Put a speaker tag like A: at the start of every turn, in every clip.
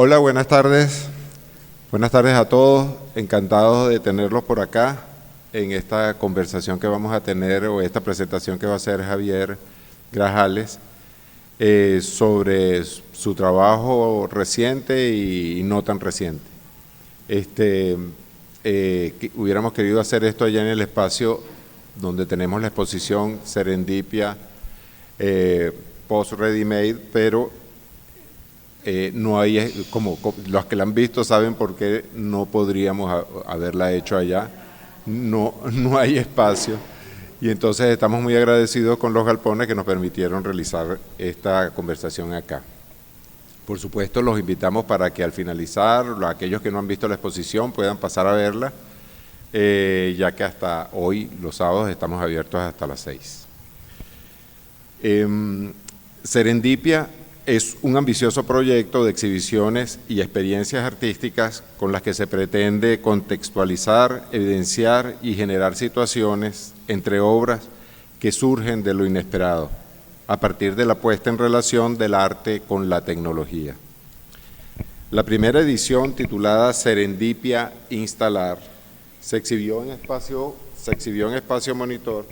A: Hola, buenas tardes. Buenas tardes a todos. Encantados de tenerlos por acá en esta conversación que vamos a tener o esta presentación que va a hacer Javier Grajales sobre su trabajo reciente y no tan reciente. Hubiéramos querido hacer esto allá en el espacio donde tenemos la exposición Serendipia Post Ready Made, pero no hay, como los que la han visto saben por qué no podríamos haberla hecho allá, no hay espacio, y entonces estamos muy agradecidos con los galpones que nos permitieron realizar esta conversación acá. Por supuesto, los invitamos para que al finalizar, aquellos que no han visto la exposición puedan pasar a verla, ya que hasta hoy, los sábados, estamos abiertos hasta las 6. Serendipia es un ambicioso proyecto de exhibiciones y experiencias artísticas con las que se pretende contextualizar, evidenciar y generar situaciones entre obras que surgen de lo inesperado, a partir de la puesta en relación del arte con la tecnología. La primera edición, titulada Serendipia Instalar, se exhibió en espacio Monitor.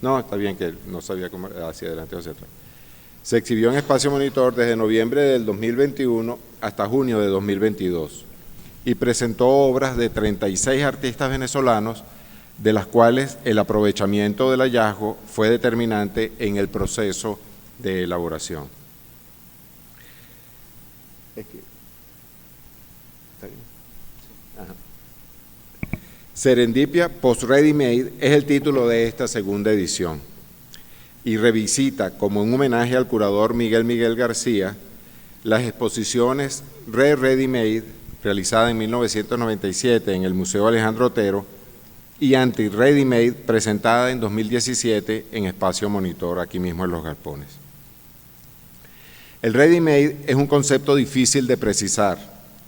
A: No, está bien que no sabía cómo hacia adelante o hacia atrás. Se exhibió en Espacio Monitor desde noviembre del 2021 hasta junio de 2022 y presentó obras de 36 artistas venezolanos, de las cuales el aprovechamiento del hallazgo fue determinante en el proceso de elaboración. Serendipia Post Ready Made es el título de esta segunda edición y revisita, como un homenaje al curador Miguel García, las exposiciones Ready Made, realizada en 1997 en el Museo Alejandro Otero, y Anti-Ready Made, presentada en 2017 en Espacio Monitor, aquí mismo en Los Galpones. El Ready Made es un concepto difícil de precisar,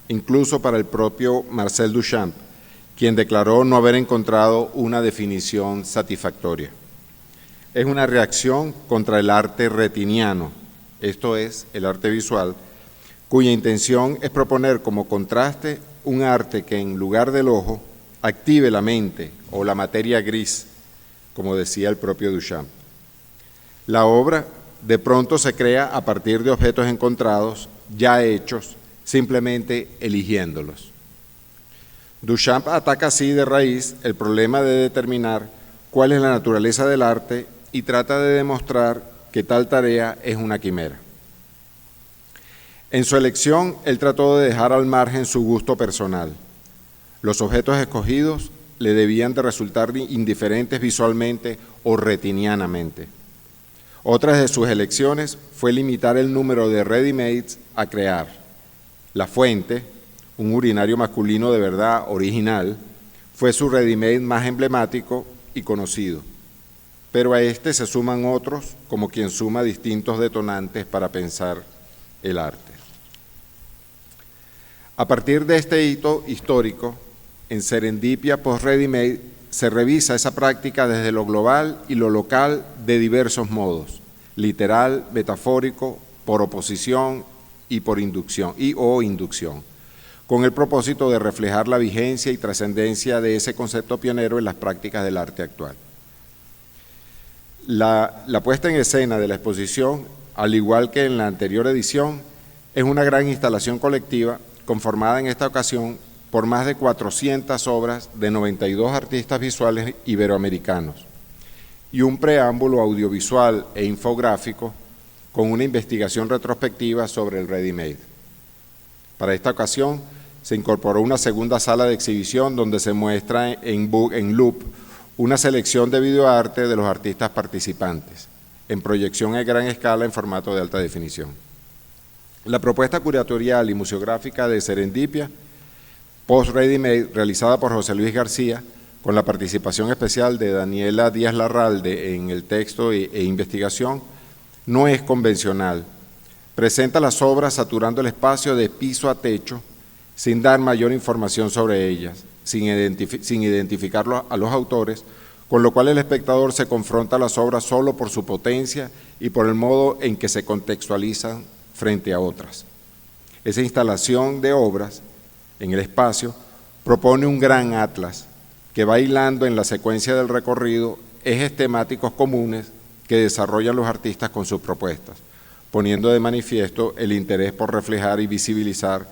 A: incluso para el propio Marcel Duchamp, quien declaró no haber encontrado una definición satisfactoria. Es una reacción contra el arte retiniano, esto es, el arte visual, cuya intención es proponer como contraste un arte que en lugar del ojo active la mente o la materia gris, como decía el propio Duchamp. La obra de pronto se crea a partir de objetos encontrados, ya hechos, simplemente eligiéndolos. Duchamp ataca así de raíz el problema de determinar cuál es la naturaleza del arte y trata de demostrar que tal tarea es una quimera. En su elección, él trató de dejar al margen su gusto personal. Los objetos escogidos le debían de resultar indiferentes visualmente o retinianamente. Otra de sus elecciones fue limitar el número de ready-mades a crear. La Fuente, un urinario masculino de verdad original, fue su ready-made más emblemático y conocido. Pero a este se suman otros, como quien suma distintos detonantes para pensar el arte. A partir de este hito histórico, en Serendipia Post Ready Made se revisa esa práctica desde lo global y lo local de diversos modos, literal, metafórico, por oposición y por inducción o inducción, con el propósito de reflejar la vigencia y trascendencia de ese concepto pionero en las prácticas del arte actual. La puesta en escena de la exposición, al igual que en la anterior edición, es una gran instalación colectiva conformada en esta ocasión por más de 400 obras de 92 artistas visuales iberoamericanos y un preámbulo audiovisual e infográfico con una investigación retrospectiva sobre el Ready Made. Para esta ocasión se incorporó una segunda sala de exhibición donde se muestra en loop una selección de videoarte de los artistas participantes, en proyección a gran escala en formato de alta definición. La propuesta curatorial y museográfica de Serendipia, Post Ready Made, realizada por José Luis García, con la participación especial de Daniela Díaz Larralde en el texto e investigación, no es convencional. Presenta las obras saturando el espacio de piso a techo, sin dar mayor información sobre ellas, sin identificarlo a los autores, con lo cual el espectador se confronta a las obras solo por su potencia y por el modo en que se contextualizan frente a otras. Esa instalación de obras en el espacio propone un gran atlas que va hilando en la secuencia del recorrido ejes temáticos comunes que desarrollan los artistas con sus propuestas, poniendo de manifiesto el interés por reflejar y visibilizar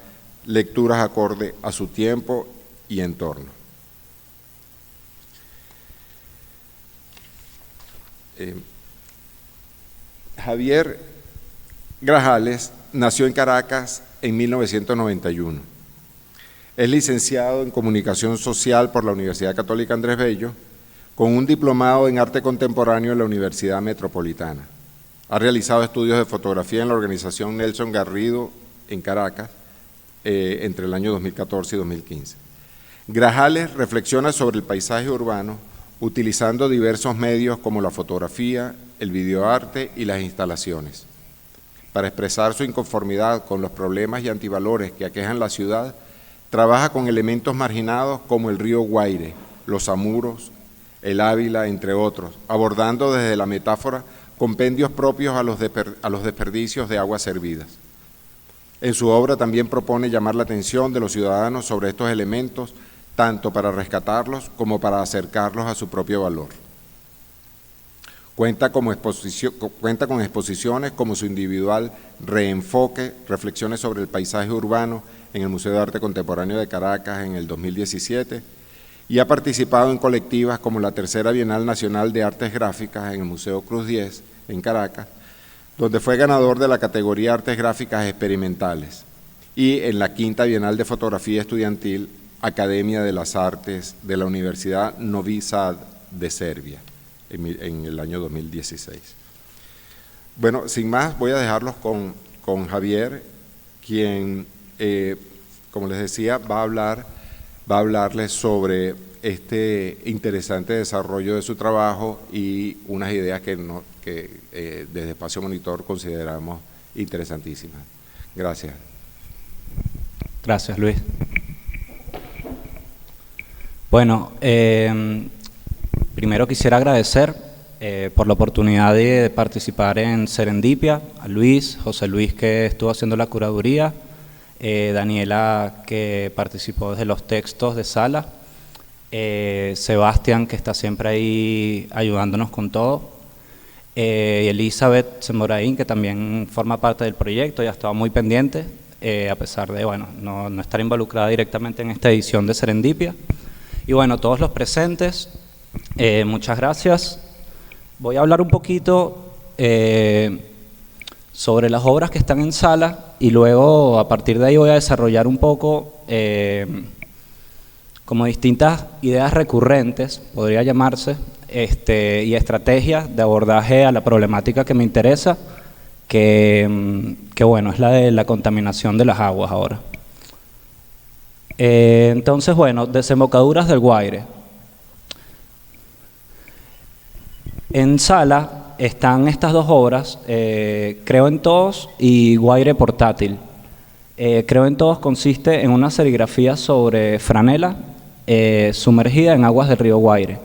A: lecturas acorde a su tiempo y entorno. Javier Grajales nació en Caracas en 1991. Es licenciado en Comunicación Social por la Universidad Católica Andrés Bello, con un diplomado en Arte Contemporáneo en la Universidad Metropolitana. Ha realizado estudios de fotografía en la organización Nelson Garrido en Caracas entre el año 2014 y 2015. Grajales reflexiona sobre el paisaje urbano utilizando diversos medios como la fotografía, el videoarte y las instalaciones. Para expresar su inconformidad con los problemas y antivalores que aquejan la ciudad, trabaja con elementos marginados como el río Guaire, los Amuros, el Ávila, entre otros, abordando desde la metáfora compendios propios a los desperdicios de aguas servidas. En su obra también propone llamar la atención de los ciudadanos sobre estos elementos, tanto para rescatarlos como para acercarlos a su propio valor. Cuenta con exposiciones como su individual Reenfoque, reflexiones sobre el paisaje urbano en el Museo de Arte Contemporáneo de Caracas en el 2017, y ha participado en colectivas como la Tercera Bienal Nacional de Artes Gráficas en el Museo Cruz 10 en Caracas, donde fue ganador de la categoría Artes Gráficas Experimentales, y en la Quinta Bienal de Fotografía Estudiantil Academia de las Artes de la Universidad Novi Sad de Serbia en el año 2016. Bueno, sin más, voy a dejarlos con Javier, quien, como les decía, va a hablarles sobre este interesante desarrollo de su trabajo y unas ideas que desde Espacio Monitor consideramos interesantísimas. Gracias.
B: Gracias, Luis. Bueno, primero quisiera agradecer por la oportunidad de participar en Serendipia, a Luis, José Luis, que estuvo haciendo la curaduría, Daniela, que participó desde los textos de sala, Sebastián, que está siempre ahí ayudándonos con todo, y Elizabeth Semboraín, que también forma parte del proyecto y ha estado muy pendiente, a pesar de no estar involucrada directamente en esta edición de Serendipia. Y bueno, todos los presentes, muchas gracias. Voy a hablar un poquito sobre las obras que están en sala y luego a partir de ahí voy a desarrollar un poco como distintas ideas recurrentes, podría llamarse, y estrategias de abordaje a la problemática que me interesa, que bueno, es la de la contaminación de las aguas ahora. Entonces, bueno, desembocaduras del Guaire. En sala están estas dos obras, Creo en Todos y Guaire Portátil. Creo en Todos consiste en una serigrafía sobre franela sumergida en aguas del río Guaire.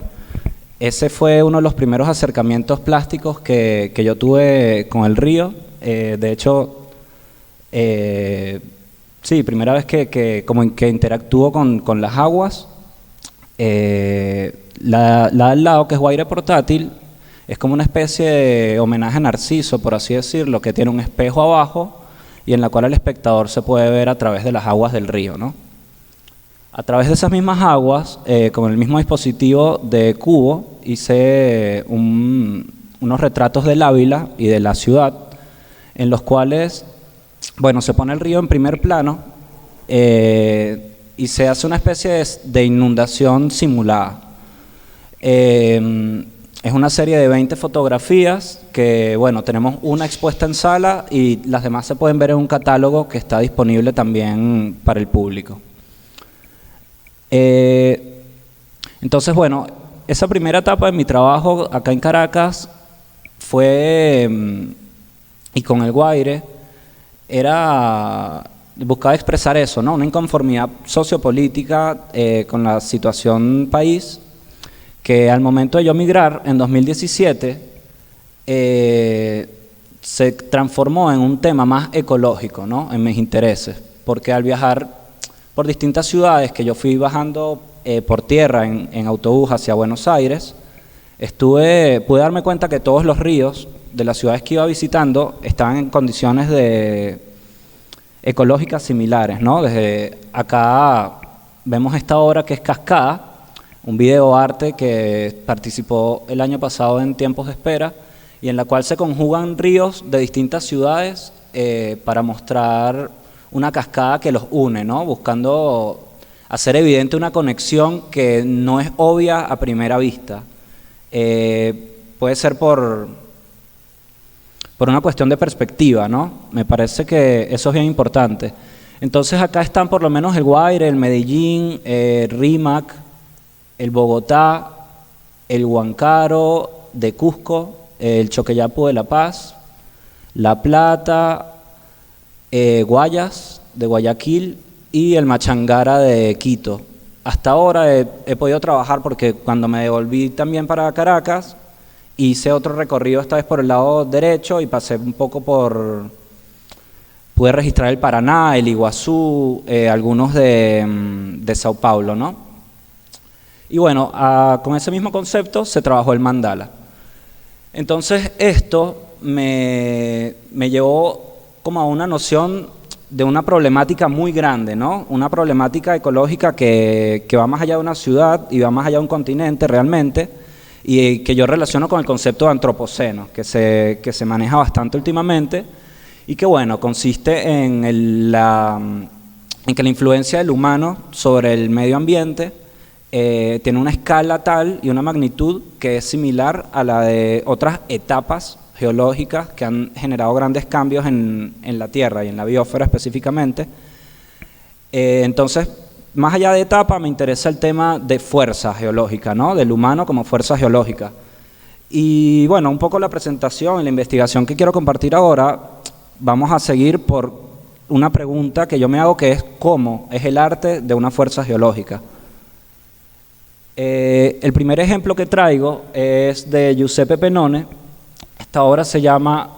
B: Ese fue uno de los primeros acercamientos plásticos que yo tuve con el río. De hecho, sí, primera vez que interactúo con las aguas. La al lado, que es Guaire Portátil, es como una especie de homenaje a Narciso, por así decirlo, que tiene un espejo abajo y en la cual el espectador se puede ver a través de las aguas del río, ¿no? A través de esas mismas aguas, con el mismo dispositivo de cubo, hice unos retratos del Ávila y de la ciudad, en los cuales, bueno, se pone el río en primer plano y se hace una especie de inundación simulada. Es una serie de 20 fotografías que, bueno, tenemos una expuesta en sala y las demás se pueden ver en un catálogo que está disponible también para el público. Entonces, bueno, esa primera etapa de mi trabajo acá en Caracas fue, y con el Guaire, buscaba expresar eso, ¿no? Una inconformidad sociopolítica con la situación país, que al momento de yo migrar en 2017, se transformó en un tema más ecológico, ¿no? En mis intereses, porque al viajar por distintas ciudades, que yo fui bajando por tierra en autobús hacia Buenos Aires, pude darme cuenta que todos los ríos de las ciudades que iba visitando estaban en condiciones ecológicas similares, ¿no? Desde acá vemos esta obra que es Cascada, un videoarte que participó el año pasado en Tiempos de Espera, y en la cual se conjugan ríos de distintas ciudades para mostrar una cascada que los une, ¿no? Buscando hacer evidente una conexión que no es obvia a primera vista. Puede ser por una cuestión de perspectiva, ¿no? Me parece que eso es bien importante. Entonces acá están por lo menos el Guaire, el Medellín, Rímac, el Bogotá, el Huancaro de Cusco, el Choqueyapu de La Paz, La Plata, Guayas de Guayaquil y el Machangara de Quito. Hasta ahora he podido trabajar porque cuando me devolví también para Caracas, hice otro recorrido esta vez por el lado derecho y pasé un poco pude registrar el Paraná, el Iguazú, algunos de Sao Paulo, ¿no? Y bueno, con ese mismo concepto se trabajó el mandala. Entonces esto me llevó como a una noción de una problemática muy grande, ¿no? Una problemática ecológica que va más allá de una ciudad y va más allá de un continente realmente, y que yo relaciono con el concepto de antropoceno, que se maneja bastante últimamente, y que bueno, consiste en que la influencia del humano sobre el medio ambiente tiene una escala tal y una magnitud que es similar a la de otras etapas geológicas que han generado grandes cambios en la Tierra y en la biosfera específicamente. Entonces, más allá de etapa, me interesa el tema de fuerza geológica, ¿no? Del humano como fuerza geológica. Y bueno, un poco la presentación y la investigación que quiero compartir ahora, vamos a seguir por una pregunta que yo me hago, que es ¿cómo es el arte de una fuerza geológica? El primer ejemplo que traigo es de Giuseppe Pennone. Esta obra se llama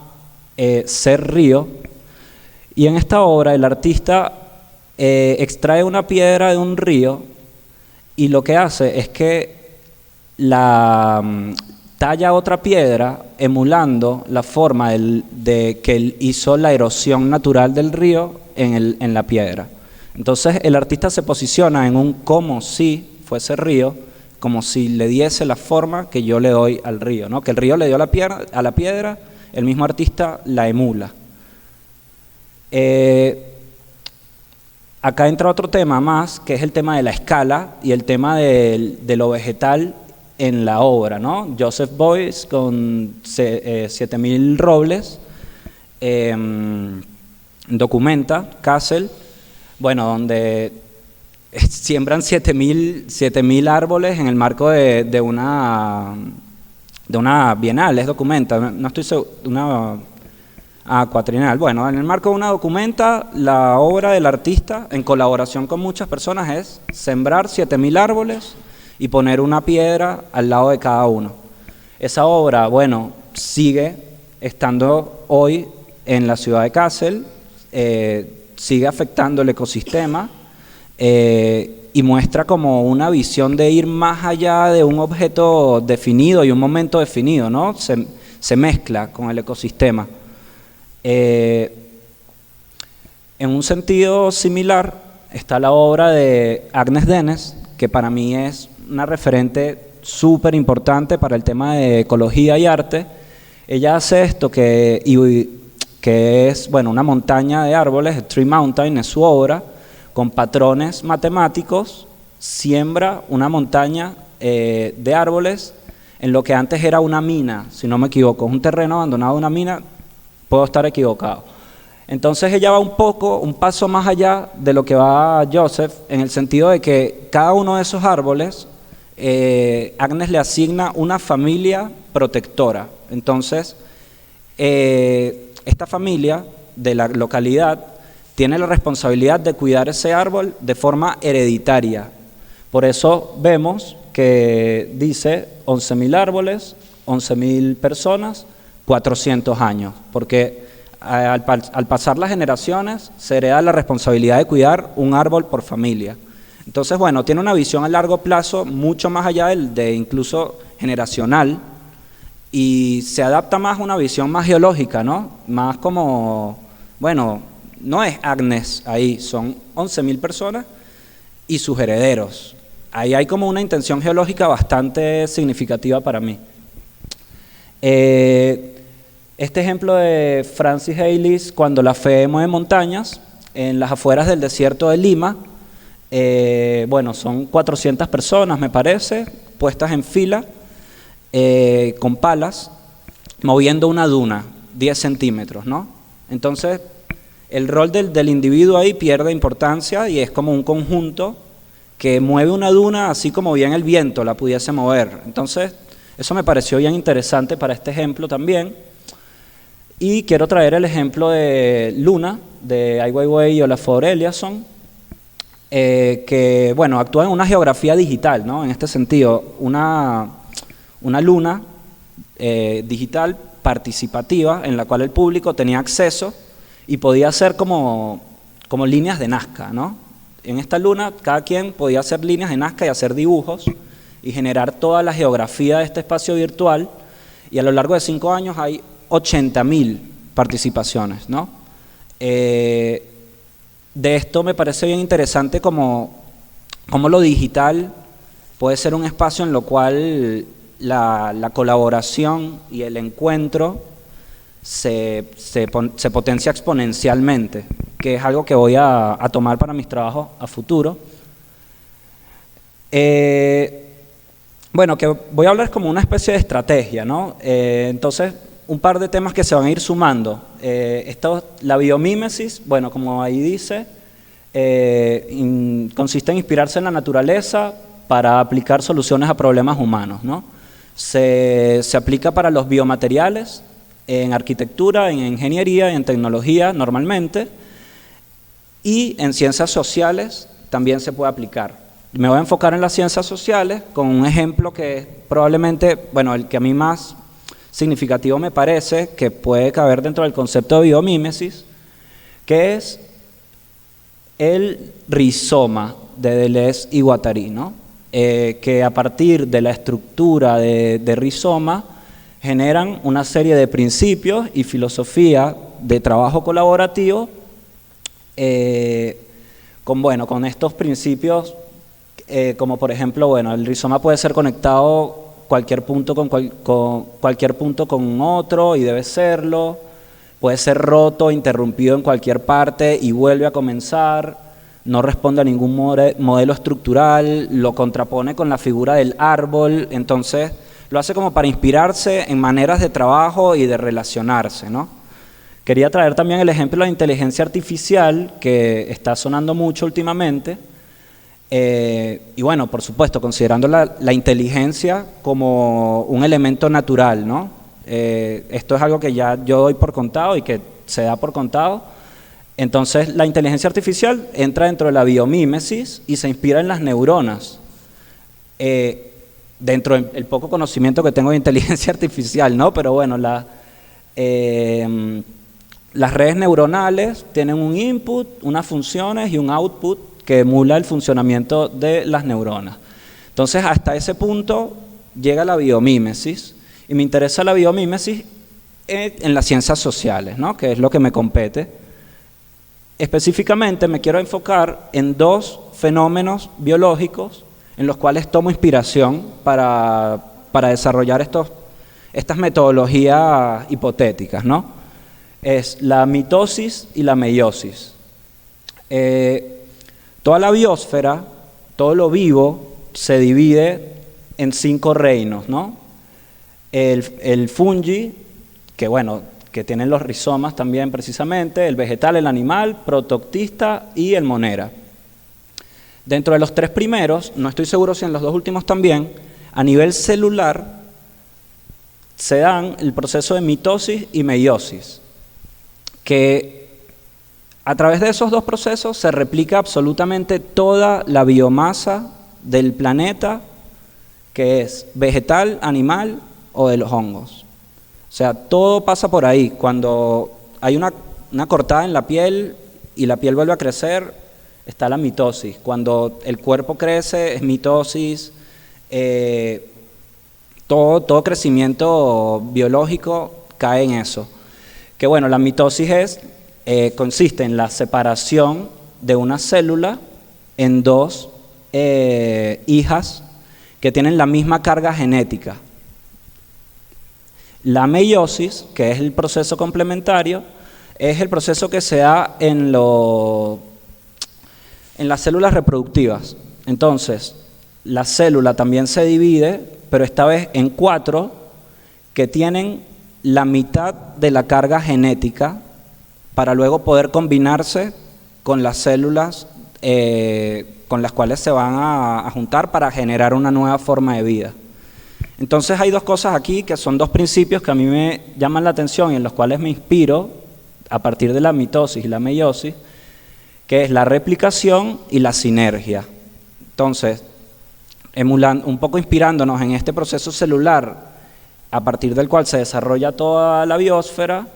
B: Ser Río, y en esta obra el artista extrae una piedra de un río y lo que hace es que talla otra piedra emulando la forma de que él hizo la erosión natural del río en la piedra. Entonces el artista se posiciona en un como si fuese río, como si le diese la forma que yo le doy al río, ¿no? Que el río le dio a la piedra, el mismo artista la emula. Acá entra otro tema más, que es el tema de la escala y el tema de lo vegetal en la obra, ¿no? Joseph Beuys con 7000 robles documenta Kassel, bueno, donde siembran 7000 árboles en el marco de una bienal, les documenta, no estoy seguro, cuatrienal. Bueno, en el marco de una documenta, la obra del artista, en colaboración con muchas personas, es sembrar 7000 árboles y poner una piedra al lado de cada uno. Esa obra, bueno, sigue estando hoy en la ciudad de Kassel, sigue afectando el ecosistema, y muestra como una visión de ir más allá de un objeto definido y un momento definido, ¿no? Se mezcla con el ecosistema. En un sentido similar está la obra de Agnes Denes, que para mí es una referente súper importante para el tema de ecología y arte. Ella hace esto que es, bueno, una montaña de árboles, Tree Mountain es su obra, con patrones matemáticos, siembra una montaña de árboles en lo que antes era una mina, si no me equivoco, es un terreno abandonado de una mina, puedo estar equivocado. Entonces ella va un paso más allá de lo que va Joseph, en el sentido de que cada uno de esos árboles, Agnes le asigna una familia protectora. Entonces, esta familia de la localidad tiene la responsabilidad de cuidar ese árbol de forma hereditaria. Por eso vemos que dice 11.000 árboles, 11.000 personas 400 años, porque al pasar las generaciones se hereda la responsabilidad de cuidar un árbol por familia. Entonces, bueno, tiene una visión a largo plazo mucho más allá de incluso generacional, y se adapta más a una visión más geológica, ¿no? Más como, bueno, no es Agnes ahí, son 11.000 personas y sus herederos. Ahí hay como una intención geológica bastante significativa para mí. Este ejemplo de Francis Hayles, cuando la fe mueve montañas, en las afueras del desierto de Lima, bueno, son 400 personas, me parece, puestas en fila, con palas, moviendo una duna, 10 centímetros, ¿no? Entonces, el rol del individuo ahí pierde importancia y es como un conjunto que mueve una duna así como bien el viento la pudiese mover. Entonces, eso me pareció bien interesante para este ejemplo también. Y quiero traer el ejemplo de Luna, de Ai Weiwei y Olafur Eliasson, que, bueno, actúa en una geografía digital, ¿no? En este sentido, una luna digital participativa en la cual el público tenía acceso y podía hacer como líneas de Nazca, ¿no? En esta luna cada quien podía hacer líneas de Nazca y hacer dibujos y generar toda la geografía de este espacio virtual, y a lo largo de 5 años hay 80.000 participaciones, ¿no? De esto me parece bien interesante como lo digital puede ser un espacio en lo cual la colaboración y el encuentro se potencia exponencialmente, que es algo que voy a tomar para mis trabajos a futuro. Bueno, que voy a hablar como una especie de estrategia, ¿no? Entonces, un par de temas que se van a ir sumando. La biomímesis, bueno, como ahí dice, consiste en inspirarse en la naturaleza para aplicar soluciones a problemas humanos, ¿no? Se aplica para los biomateriales, en arquitectura, en ingeniería, en tecnología normalmente, y en ciencias sociales también se puede aplicar. Me voy a enfocar en las ciencias sociales con un ejemplo que es probablemente, bueno, el que a mí más significativo me parece, que puede caber dentro del concepto de biomímesis, que es el rizoma de Deleuze y Guattari, ¿no? Que a partir de la estructura de rizoma generan una serie de principios y filosofía de trabajo colaborativo con estos principios, como por ejemplo, bueno, el rizoma puede ser conectado cualquier punto con cualquier punto con otro y debe serlo, puede ser roto, interrumpido en cualquier parte y vuelve a comenzar, no responde a ningún modelo estructural, lo contrapone con la figura del árbol, entonces lo hace como para inspirarse en maneras de trabajo y de relacionarse, ¿no? Quería traer también el ejemplo de la inteligencia artificial, que está sonando mucho últimamente, y bueno, por supuesto, considerando la inteligencia como un elemento natural, ¿no? Esto es algo que ya yo doy por contado y que se da por contado. Entonces, la inteligencia artificial entra dentro de la biomímesis y se inspira en las neuronas. Dentro del poco conocimiento que tengo de inteligencia artificial, ¿no? Pero bueno, las redes neuronales tienen un input, unas funciones y un output que emula el funcionamiento de las neuronas. Entonces, hasta ese punto llega la biomímesis, y me interesa la biomímesis en las ciencias sociales, ¿no? Que es lo que me compete. Específicamente me quiero enfocar en 2 fenómenos biológicos en los cuales tomo inspiración para desarrollar estas metodologías hipotéticas, ¿no? Es la mitosis y la meiosis. Toda la biosfera, todo lo vivo, se divide en 5 reinos, ¿no? El fungi, que tienen los rizomas también precisamente, el vegetal, el animal, protoctista y el monera. Dentro de los 3 primeros, no estoy seguro si en los 2 últimos también, a nivel celular se dan el proceso de mitosis y meiosis, que a través de esos 2 procesos se replica absolutamente toda la biomasa del planeta, que es vegetal, animal o de los hongos. O sea, todo pasa por ahí. Cuando hay una cortada en la piel y la piel vuelve a crecer, está la mitosis. Cuando el cuerpo crece, es mitosis. Todo crecimiento biológico cae en eso. Que bueno, la mitosis consiste en la separación de una célula en dos hijas que tienen la misma carga genética. La meiosis, que es el proceso complementario, es el proceso que se da en las células reproductivas. Entonces, la célula también se divide, pero esta vez en 4 que tienen la mitad de la carga genética para luego poder combinarse con las células con las cuales se van a juntar para generar una nueva forma de vida. Entonces hay 2 cosas aquí que son 2 principios que a mí me llaman la atención y en los cuales me inspiro a partir de la mitosis y la meiosis, que es la replicación y la sinergia. Entonces, un poco inspirándonos en este proceso celular a partir del cual se desarrolla toda la biosfera,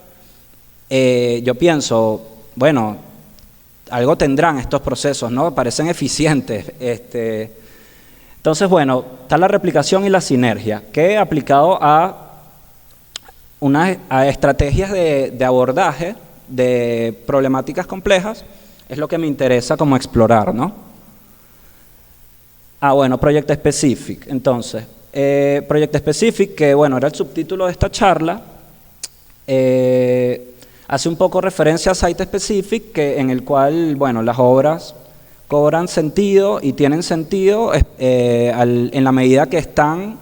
B: yo pienso, bueno, algo tendrán estos procesos, ¿no? Parecen eficientes. Entonces, bueno, está la replicación y la sinergia, que aplicado a estrategias de abordaje de problemáticas complejas, es lo que me interesa como explorar, ¿no? Bueno, Project Specific. Entonces, Project Specific, que bueno, era el subtítulo de esta charla, hace un poco referencia a Site Specific, en el cual, bueno, las obras cobran sentido y tienen sentido en la medida que están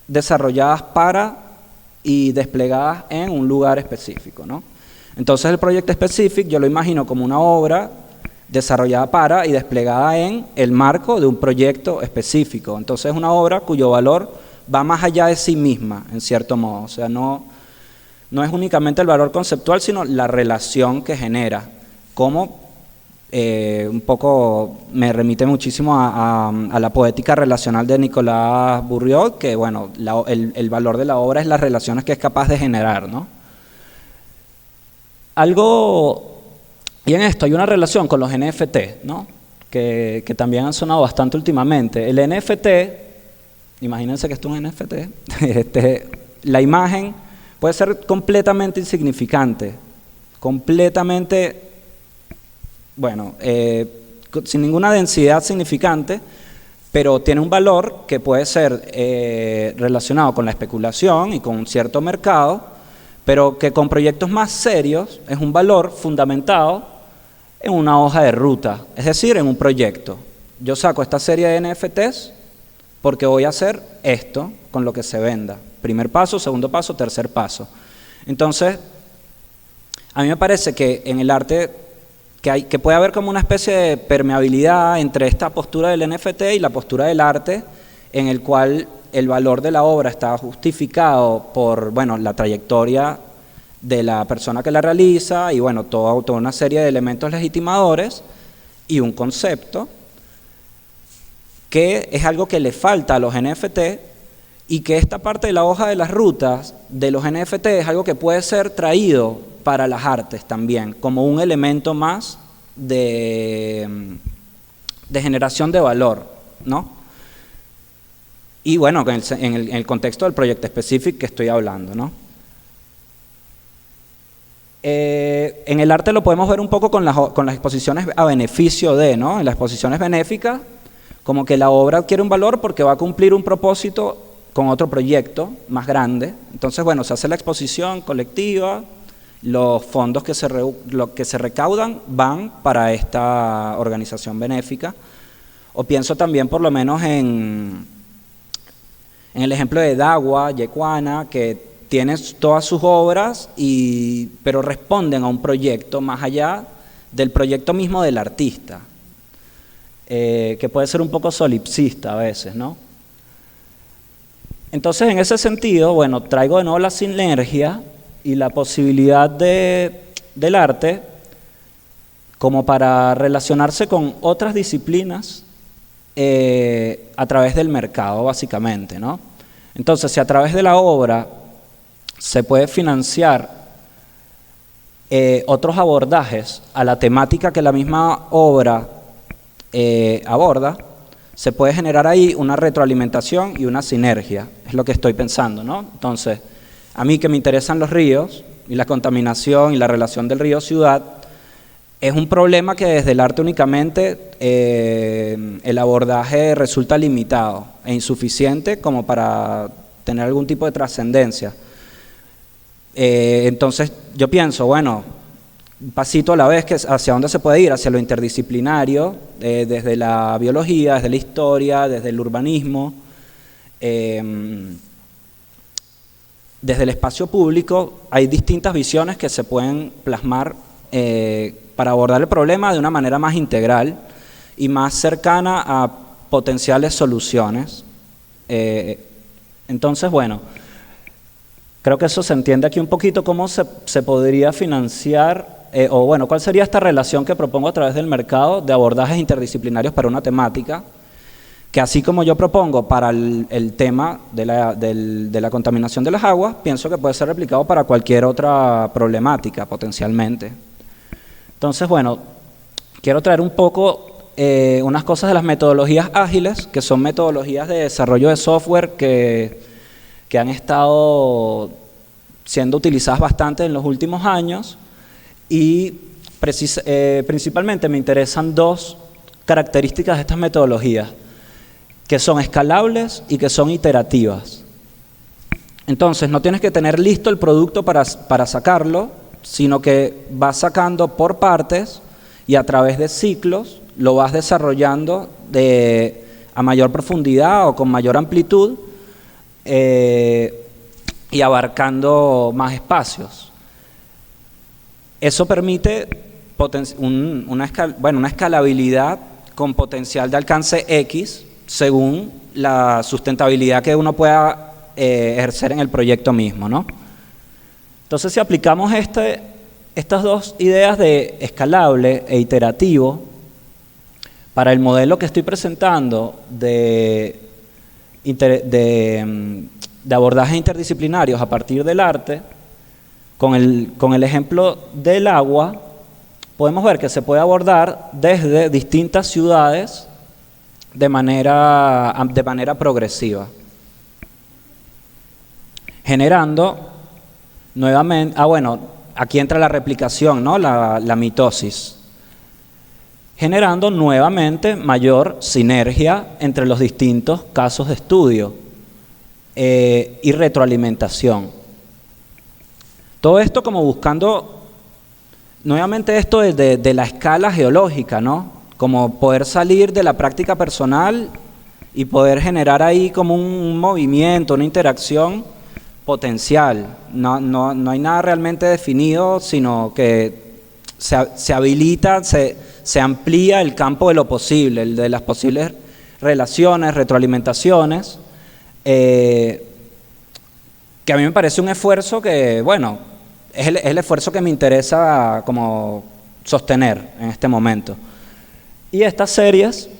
B: desarrolladas para y desplegadas en un lugar específico, ¿no? Entonces el Project Specific yo lo imagino como una obra desarrollada para y desplegada en el marco de un proyecto específico. Entonces es una obra cuyo valor va más allá de sí misma, en cierto modo. O sea, no es únicamente el valor conceptual, sino la relación que genera. Como un poco me remite muchísimo a la poética relacional de Nicolas Bourriaud, que bueno, el valor de la obra es las relaciones que es capaz de generar, ¿no? Y en esto hay una relación con los NFT, ¿no? Que también han sonado bastante últimamente. El NFT, imagínense que esto es un NFT, la imagen puede ser completamente insignificante, completamente, bueno, sin ninguna densidad significante, pero tiene un valor que puede ser relacionado con la especulación y con un cierto mercado, pero que con proyectos más serios es un valor fundamentado en una hoja de ruta, es decir, en un proyecto. Yo saco esta serie de NFTs porque voy a hacer esto con lo que se venda. Primer paso, segundo paso, tercer paso. Entonces, a mí me parece que en el arte que puede haber como una especie de permeabilidad entre esta postura del NFT y la postura del arte, en el cual el valor de la obra está justificado por, bueno, la trayectoria de la persona que la realiza y, bueno, toda una serie de elementos legitimadores y un concepto que es algo que le falta a los NFT y que esta parte de la hoja de las rutas de los NFT es algo que puede ser traído para las artes también, como un elemento más de generación de valor, ¿no? Y bueno, en el contexto del Project Specific que estoy hablando, ¿no? En el arte lo podemos ver un poco con las exposiciones a beneficio de, ¿no? En las exposiciones benéficas, como que la obra adquiere un valor porque va a cumplir un propósito con otro proyecto más grande. Entonces, bueno, se hace la exposición colectiva, los fondos que se recaudan van para esta organización benéfica. O pienso también por lo menos en el ejemplo de Dagua, Yecuana, que tiene todas sus obras, pero responden a un proyecto más allá del proyecto mismo del artista, que puede ser un poco solipsista a veces, ¿no? Entonces, en ese sentido, bueno, traigo de nuevo la sinergia y la posibilidad del arte como para relacionarse con otras disciplinas a través del mercado, básicamente, ¿no? Entonces, si a través de la obra se puede financiar otros abordajes a la temática que la misma obra aborda, se puede generar ahí una retroalimentación y una sinergia, es lo que estoy pensando, ¿no? Entonces, a mí que me interesan los ríos y la contaminación y la relación del río-ciudad, es un problema que desde el arte únicamente el abordaje resulta limitado e insuficiente como para tener algún tipo de trascendencia. Entonces yo pienso, bueno, un pasito a la vez, que hacia dónde se puede ir, hacia lo interdisciplinario, desde la biología, desde la historia, desde el urbanismo, desde el espacio público. Hay distintas visiones que se pueden plasmar para abordar el problema de una manera más integral y más cercana a potenciales soluciones. Entonces, bueno, creo que eso se entiende aquí un poquito, cómo se podría financiar, o bueno, cuál sería esta relación que propongo a través del mercado de abordajes interdisciplinarios para una temática, que así como yo propongo para el tema de la contaminación de las aguas, pienso que puede ser replicado para cualquier otra problemática potencialmente. Entonces, bueno, quiero traer un poco unas cosas de las metodologías ágiles, que son metodologías de desarrollo de software que han estado siendo utilizadas bastante en los últimos años, y principalmente me interesan dos características de estas metodologías, que son escalables y que son iterativas. Entonces, no tienes que tener listo el producto para sacarlo, sino que vas sacando por partes y a través de ciclos lo vas desarrollando a mayor profundidad o con mayor amplitud, y abarcando más espacios. Eso permite una escalabilidad con potencial de alcance X según la sustentabilidad que uno pueda ejercer en el proyecto mismo, ¿no? Entonces, si aplicamos estas dos ideas de escalable e iterativo para el modelo que estoy presentando de abordajes interdisciplinarios a partir del arte, con el ejemplo del agua, podemos ver que se puede abordar desde distintas ciudades de manera progresiva, generando nuevamente, aquí entra la replicación, ¿no? La mitosis, generando nuevamente mayor sinergia entre los distintos casos de estudio y retroalimentación. Todo esto como buscando nuevamente esto de la escala geológica, ¿no? Como poder salir de la práctica personal y poder generar ahí como un movimiento, una interacción potencial. No hay nada realmente definido, sino que se habilita, se amplía el campo de lo posible, el de las posibles relaciones, retroalimentaciones, que a mí me parece un esfuerzo que, bueno, es el esfuerzo que me interesa como sostener en este momento. Y estas series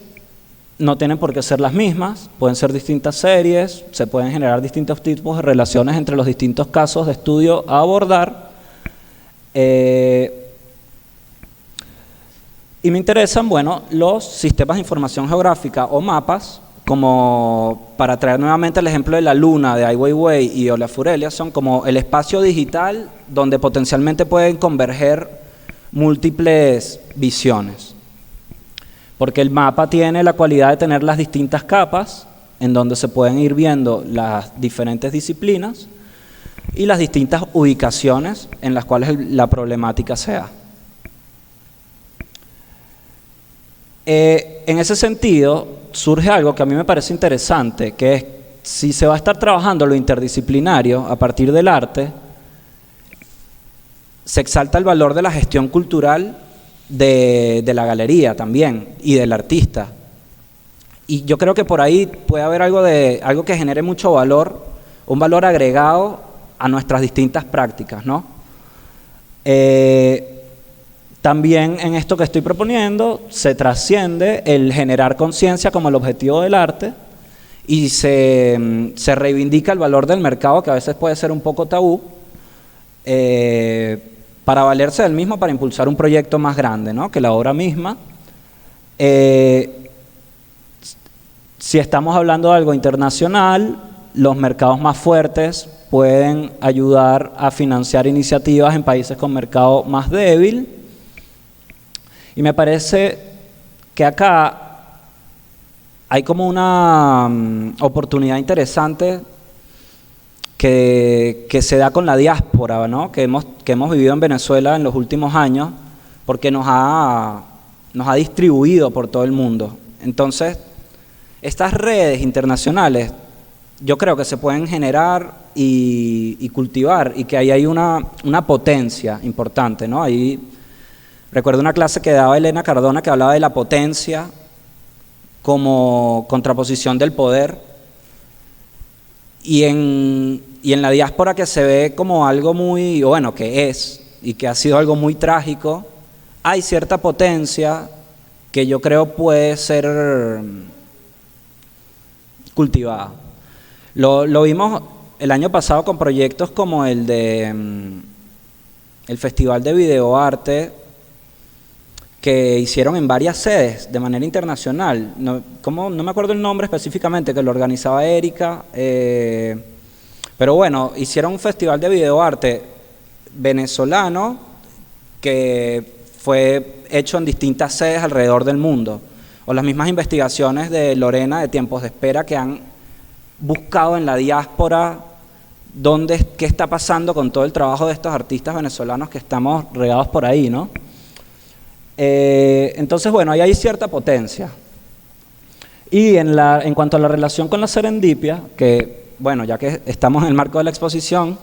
B: no tienen por qué ser las mismas, pueden ser distintas series, se pueden generar distintos tipos de relaciones entre los distintos casos de estudio a abordar. Y me interesan, bueno, los sistemas de información geográfica o mapas, como para traer nuevamente el ejemplo de la Luna, de Ai Weiwei y Olafurelia, son como el espacio digital donde potencialmente pueden converger múltiples visiones. Porque el mapa tiene la cualidad de tener las distintas capas en donde se pueden ir viendo las diferentes disciplinas y las distintas ubicaciones en las cuales la problemática se da. En ese sentido, surge algo que a mí me parece interesante, que es, si se va a estar trabajando lo interdisciplinario a partir del arte, se exalta el valor de la gestión cultural de la galería también y del artista. Y yo creo que por ahí puede haber algo que genere mucho valor, un valor agregado a nuestras distintas prácticas, ¿no? También en esto que estoy proponiendo se trasciende el generar conciencia como el objetivo del arte y se reivindica el valor del mercado, que a veces puede ser un poco tabú, para valerse del mismo para impulsar un proyecto más grande, ¿no?, que la obra misma. Si estamos hablando de algo internacional, los mercados más fuertes pueden ayudar a financiar iniciativas en países con mercado más débil. Y me parece que acá hay como una oportunidad interesante que se da con la diáspora, ¿no?, que hemos vivido en Venezuela en los últimos años, porque nos ha distribuido por todo el mundo. Entonces, estas redes internacionales yo creo que se pueden generar y cultivar, y que ahí hay una potencia importante, ¿no? Ahí recuerdo una clase que daba Elena Cardona que hablaba de la potencia como contraposición del poder, y en la diáspora, que se ve como algo muy, bueno, que es, y que ha sido algo muy trágico, hay cierta potencia que yo creo puede ser cultivada. Lo vimos el año pasado con proyectos como el Festival de Videoarte, que hicieron en varias sedes de manera internacional. No me acuerdo el nombre específicamente, que lo organizaba Erika, pero bueno, hicieron un festival de videoarte venezolano que fue hecho en distintas sedes alrededor del mundo, o las mismas investigaciones de Lorena de Tiempos de Espera, que han buscado en la diáspora qué está pasando con todo el trabajo de estos artistas venezolanos que estamos regados por ahí, ¿no? Entonces, bueno, ahí hay cierta potencia. Y en cuanto a la relación con la serendipia, que, bueno, ya que estamos en el marco de la exposición,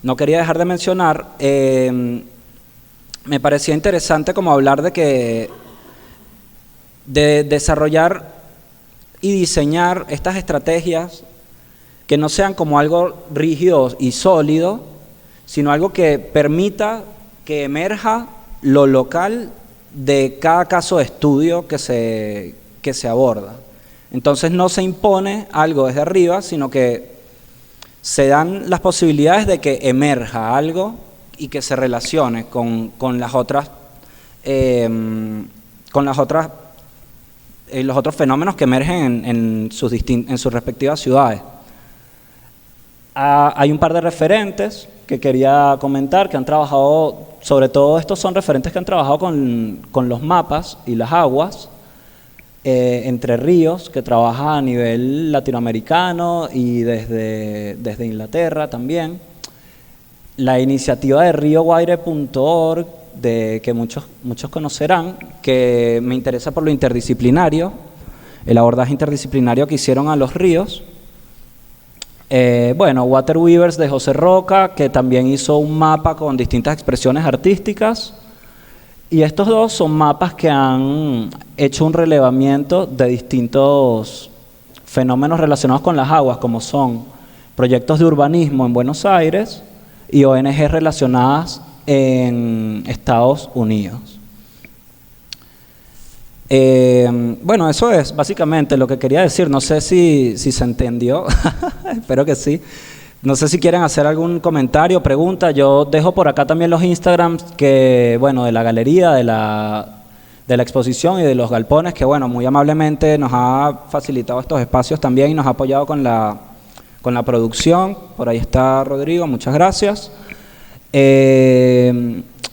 B: no quería dejar de mencionar, me parecía interesante como hablar de desarrollar y diseñar estas estrategias que no sean como algo rígido y sólido, sino algo que permita que emerja lo local de cada caso de estudio que se aborda. Entonces no se impone algo desde arriba, sino que se dan las posibilidades de que emerja algo y que se relacione con los otros fenómenos que emergen en sus respectivas ciudades. Hay un par de referentes que quería comentar, que han trabajado, sobre todo estos son referentes que han trabajado con los mapas y las aguas, Entre Ríos, que trabaja a nivel latinoamericano y desde Inglaterra también. La iniciativa de rioguaire.org, que muchos conocerán, que me interesa por lo interdisciplinario, el abordaje interdisciplinario que hicieron a los ríos. Bueno, Water Weavers de José Roca, que también hizo un mapa con distintas expresiones artísticas. Y estos dos son mapas que han hecho un relevamiento de distintos fenómenos relacionados con las aguas, como son proyectos de urbanismo en Buenos Aires y ONG relacionadas en Estados Unidos. Bueno, eso es básicamente lo que quería decir. No sé si se entendió, espero que sí. No sé si quieren hacer algún comentario, pregunta. Yo dejo por acá también los Instagrams de la galería, de la exposición y de los galpones, que bueno, muy amablemente nos ha facilitado estos espacios también y nos ha apoyado con la producción. Por ahí está Rodrigo, muchas gracias.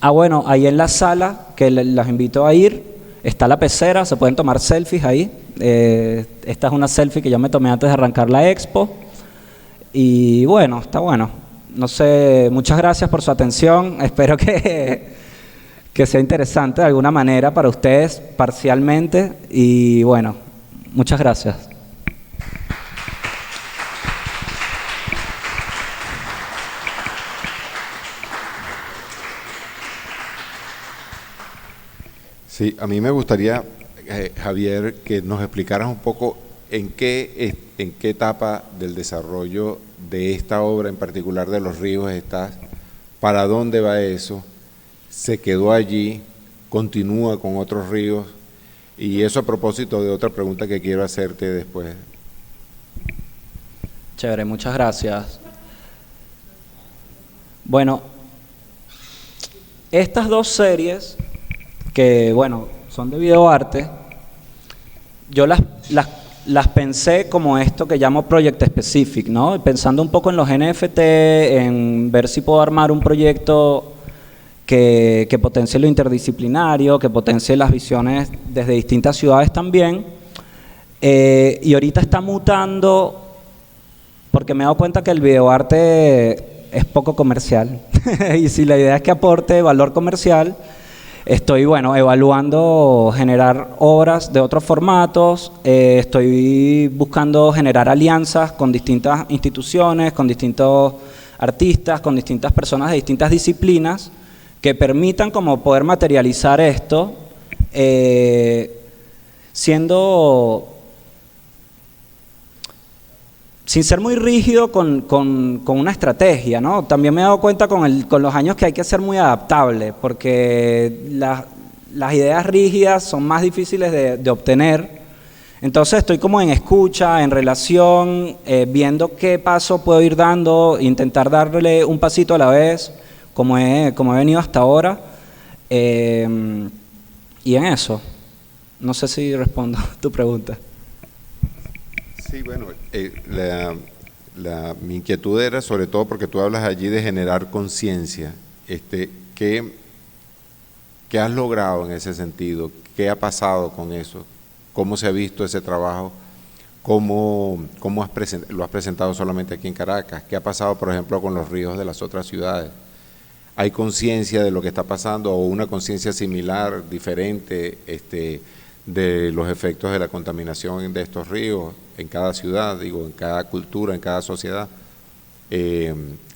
B: Bueno, ahí en la sala, que las invito a ir, está la pecera, se pueden tomar selfies ahí. Esta es una selfie que yo me tomé antes de arrancar la expo. Y bueno, está bueno. No sé, muchas gracias por su atención. Espero que sea interesante de alguna manera para ustedes, parcialmente. Y bueno, muchas gracias.
A: Sí, a mí me gustaría, Javier, que nos explicaras un poco en qué etapa del desarrollo de esta obra en particular de los ríos estás, para dónde va eso, se quedó allí, continúa con otros ríos, y eso a propósito de otra pregunta que quiero hacerte después.
B: Chévere, muchas gracias. Bueno, estas dos series, que bueno, son de videoarte, yo las pensé como esto que llamo Project Specific, ¿no? Pensando un poco en los NFT, en ver si puedo armar un proyecto que potencie lo interdisciplinario, que potencie las visiones desde distintas ciudades también. Y ahorita está mutando porque me he dado cuenta que el videoarte es poco comercial. Y si la idea es que aporte valor comercial, estoy, bueno, evaluando generar obras de otros formatos, estoy buscando generar alianzas con distintas instituciones, con distintos artistas, con distintas personas de distintas disciplinas, que permitan como poder materializar esto, sin ser muy rígido con una estrategia, ¿no? También me he dado cuenta con los años que hay que ser muy adaptable, porque las ideas rígidas son más difíciles de obtener. Entonces estoy como en escucha, en relación, viendo qué paso puedo ir dando, intentar darle un pasito a la vez, como he venido hasta ahora. Y en eso, no sé si respondo a tu pregunta.
A: Sí, bueno, mi inquietud era sobre todo porque tú hablas allí de generar conciencia. ¿Qué has logrado en ese sentido? ¿Qué ha pasado con eso? ¿Cómo se ha visto ese trabajo? ¿Cómo lo has presentado solamente aquí en Caracas? ¿Qué ha pasado, por ejemplo, con los ríos de las otras ciudades? ¿Hay conciencia de lo que está pasando o una conciencia similar, diferente, de los efectos de la contaminación de estos ríos en cada ciudad, digo, en cada cultura, en cada sociedad?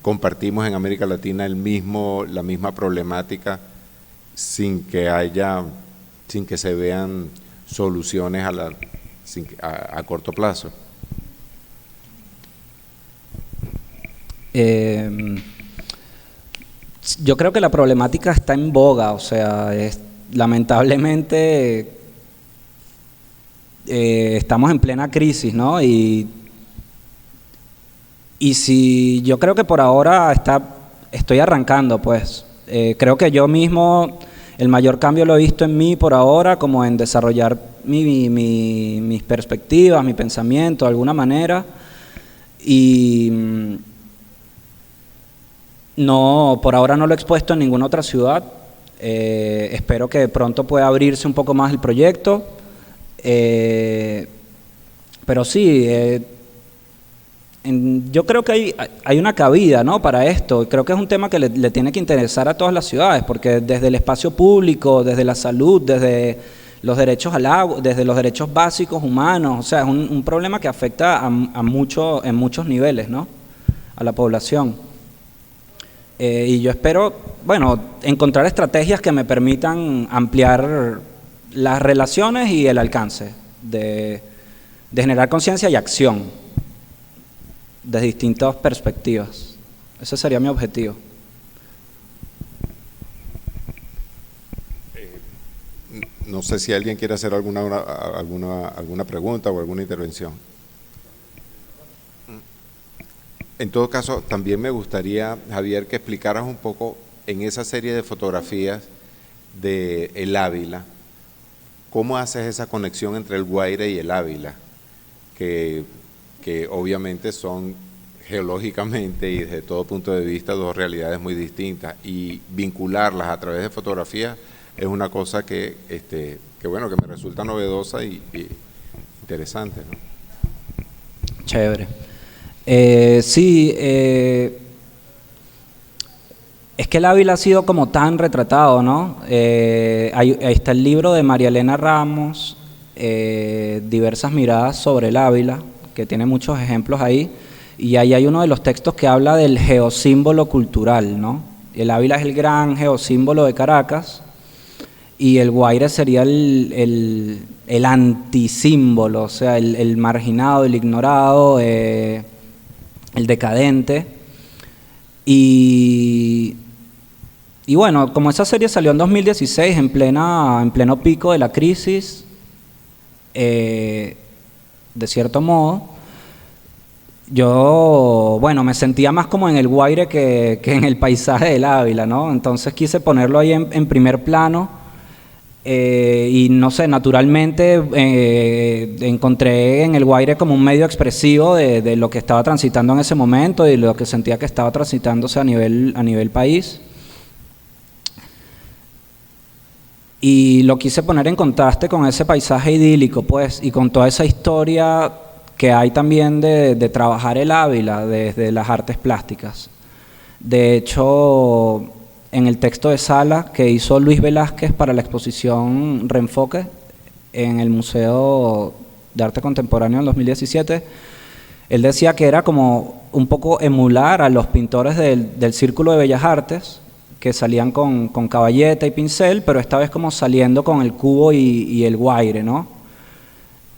A: Compartimos en América Latina la misma problemática sin que se vean soluciones a corto plazo.
B: Yo creo que la problemática está en boga, o sea, lamentablemente estamos en plena crisis, ¿no? Y si yo creo que por ahora estoy arrancando, pues. Creo que yo mismo, el mayor cambio lo he visto en mí por ahora, como en desarrollar mis perspectivas, mi pensamiento de alguna manera. Y no, por ahora no lo he expuesto en ninguna otra ciudad. Espero que pronto pueda abrirse un poco más el proyecto. Pero sí, yo creo que hay una cabida, ¿no?, para esto. Creo que es un tema que le tiene que interesar a todas las ciudades, porque desde el espacio público, desde la salud, desde los derechos al agua, desde los derechos básicos humanos, o sea, es un problema que afecta en muchos niveles, ¿no?, a la población. Y yo espero, bueno, encontrar estrategias que me permitan ampliar las relaciones y el alcance de generar conciencia y acción desde distintas perspectivas. Ese sería mi objetivo.
A: No sé si alguien quiere hacer alguna pregunta o alguna intervención. En todo caso, también me gustaría, Javier, que explicaras un poco en esa serie de fotografías de El Ávila, ¿cómo haces esa conexión entre el Guaire y el Ávila? Que obviamente son geológicamente y desde todo punto de vista dos realidades muy distintas, y vincularlas a través de fotografías es una cosa que bueno, que me resulta novedosa y interesante, ¿no?
B: Chévere. Sí, es que el Ávila ha sido como tan retratado, ¿no? Ahí está el libro de María Elena Ramos, Diversas miradas sobre el Ávila, que tiene muchos ejemplos ahí, y ahí hay uno de los textos que habla del geosímbolo cultural, ¿no? El Ávila es el gran geosímbolo de Caracas, y el Guaire sería el antisímbolo, o sea, el marginado, el ignorado, el decadente. Y bueno, como esa serie salió en 2016, en pleno pico de la crisis, de cierto modo, yo, bueno, me sentía más como en el Guaire que en el paisaje del Ávila, ¿no? Entonces quise ponerlo ahí en primer plano. Y no sé, naturalmente encontré en el Guaire como un medio expresivo de lo que estaba transitando en ese momento y lo que sentía que estaba transitándose a nivel país. Y lo quise poner en contraste con ese paisaje idílico, pues, y con toda esa historia que hay también de trabajar el Ávila desde las artes plásticas. De hecho, en el texto de sala que hizo Luis Velázquez para la exposición Reenfoque en el Museo de Arte Contemporáneo en 2017, él decía que era como un poco emular a los pintores del Círculo de Bellas Artes, que salían con caballeta y pincel, pero esta vez como saliendo con el cubo y el guaire, ¿no?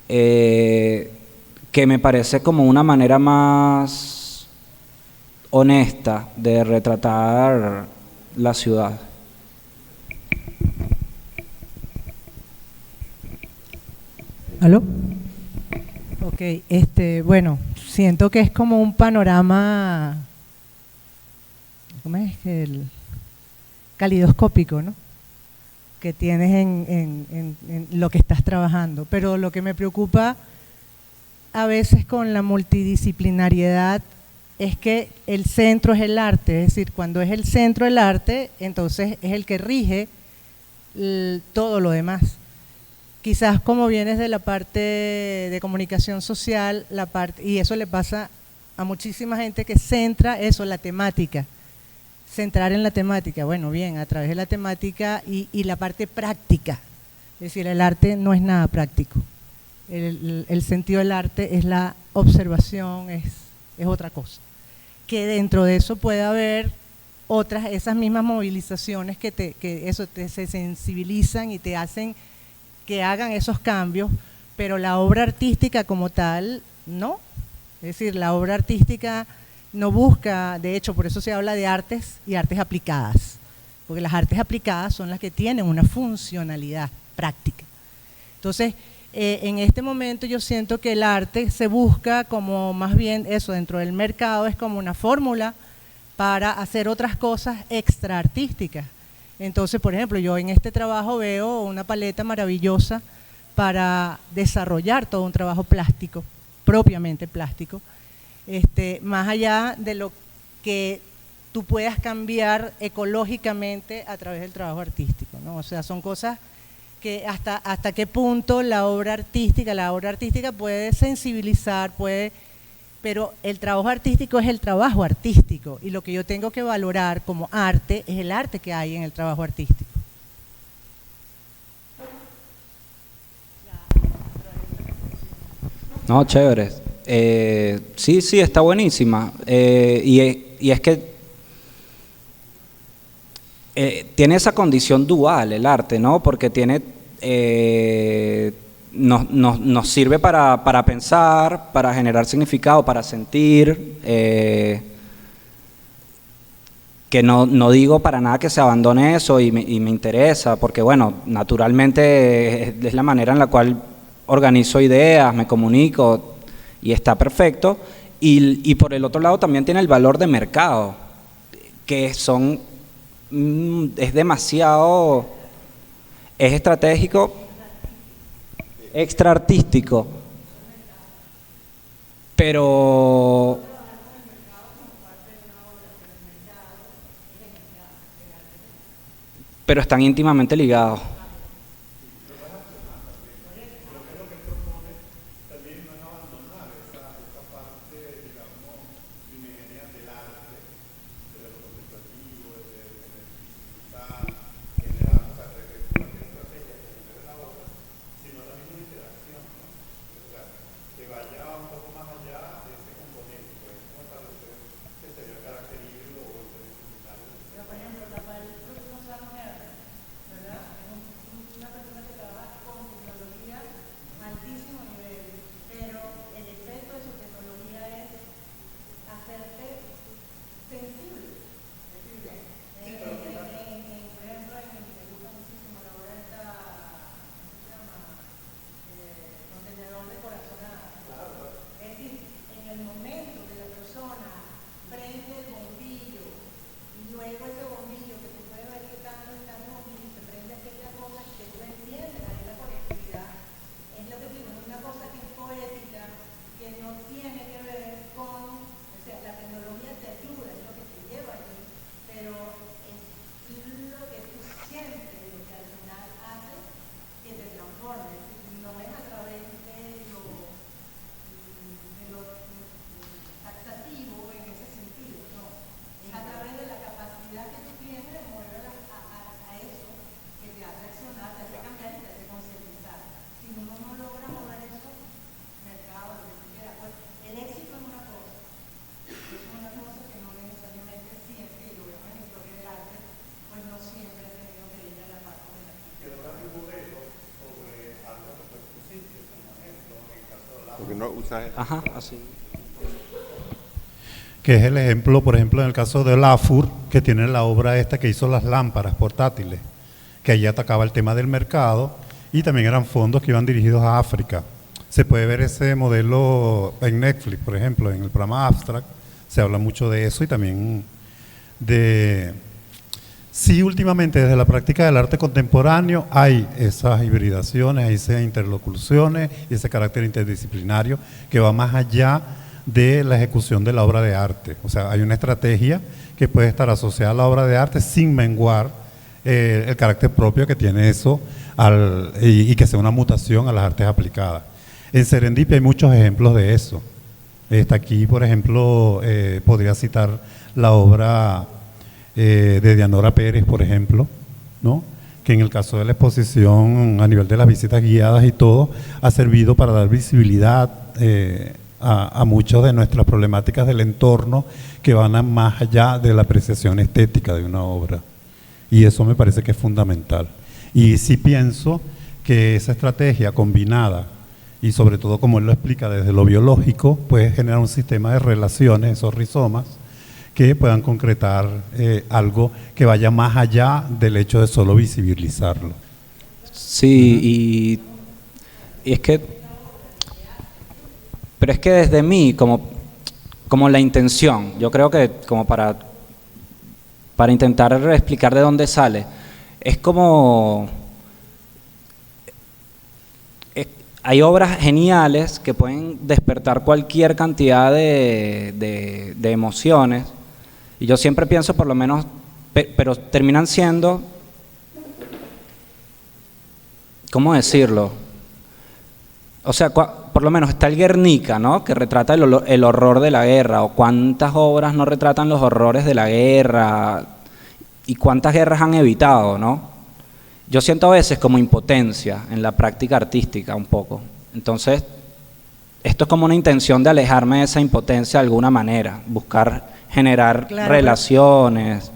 B: Que me parece como una manera más honesta de retratar la ciudad.
C: ¿Aló? Ok, bueno, siento que es como un panorama, ¿cómo es que el calidoscópico, ¿no? Que tienes en lo que estás trabajando, pero lo que me preocupa a veces con la multidisciplinariedad es que el centro es el arte, es decir, cuando es el centro el arte, entonces es el que rige todo lo demás. Quizás como vienes de la parte de comunicación social, y eso le pasa a muchísima gente que centra eso, la temática, centrar en la temática, bueno, bien, a través de la temática y la parte práctica, es decir, el arte no es nada práctico, el sentido del arte es la observación, es otra cosa. Que dentro de eso puede haber otras, esas mismas movilizaciones que se sensibilizan y te hacen que hagan esos cambios, pero la obra artística como tal, no. Es decir, la obra artística no busca, de hecho, por eso se habla de artes y artes aplicadas, porque las artes aplicadas son las que tienen una funcionalidad práctica. Entonces, en este momento yo siento que el arte se busca como más bien eso, dentro del mercado es como una fórmula para hacer otras cosas extra artísticas. Entonces, por ejemplo, yo en este trabajo veo una paleta maravillosa para desarrollar todo un trabajo plástico, propiamente plástico, más allá de lo que tú puedas cambiar ecológicamente a través del trabajo artístico, ¿no? O sea, son cosas que hasta qué punto la obra artística puede sensibilizar, pero el trabajo artístico es el trabajo artístico y lo que yo tengo que valorar como arte es el arte que hay en el trabajo artístico.
B: No, chévere. Sí, está buenísima. Y es que tiene esa condición dual el arte, ¿no? Porque nos sirve para pensar, para generar significado, para sentir, que no digo para nada que se abandone eso y me interesa, porque bueno, naturalmente es la manera en la cual organizo ideas, me comunico y está perfecto. Y por el otro lado también tiene el valor de mercado, que es demasiado, es estratégico, extra artístico, pero están íntimamente ligados. Ajá, así.
D: Que es el ejemplo, por ejemplo, en el caso de Lafur, que tiene la obra esta que hizo las lámparas portátiles, que allí atacaba el tema del mercado y también eran fondos que iban dirigidos a África. Se puede ver ese modelo en Netflix, por ejemplo, en el programa Abstract, se habla mucho de eso y también de... Sí, últimamente desde la práctica del arte contemporáneo hay esas hibridaciones, hay esas interlocuciones y ese carácter interdisciplinario que va más allá de la ejecución de la obra de arte. O sea, hay una estrategia que puede estar asociada a la obra de arte sin menguar el carácter propio que tiene eso y que sea una mutación a las artes aplicadas. En Serendipia hay muchos ejemplos de eso. Está aquí, por ejemplo, podría citar la obra de Dianora Pérez, por ejemplo, ¿no? Que en el caso de la exposición, a nivel de las visitas guiadas y todo, ha servido para dar visibilidad a muchas de nuestras problemáticas del entorno que van más allá de la apreciación estética de una obra. Y eso me parece que es fundamental. Y sí pienso que esa estrategia combinada, y sobre todo como él lo explica desde lo biológico, puede generar un sistema de relaciones, esos rizomas, que puedan concretar algo que vaya más allá del hecho de solo visibilizarlo.
B: Sí, y es que, pero es que desde mí, como la intención, yo creo que como para intentar explicar de dónde sale, es como, hay obras geniales que pueden despertar cualquier cantidad de emociones, y yo siempre pienso por lo menos, pero terminan siendo, ¿cómo decirlo? O sea, por lo menos está el Guernica, ¿no? Que retrata el horror de la guerra, o cuántas obras no retratan los horrores de la guerra, y cuántas guerras han evitado, ¿no? Yo siento a veces como impotencia en la práctica artística un poco. Entonces, esto es como una intención de alejarme de esa impotencia de alguna manera, buscar generar relaciones,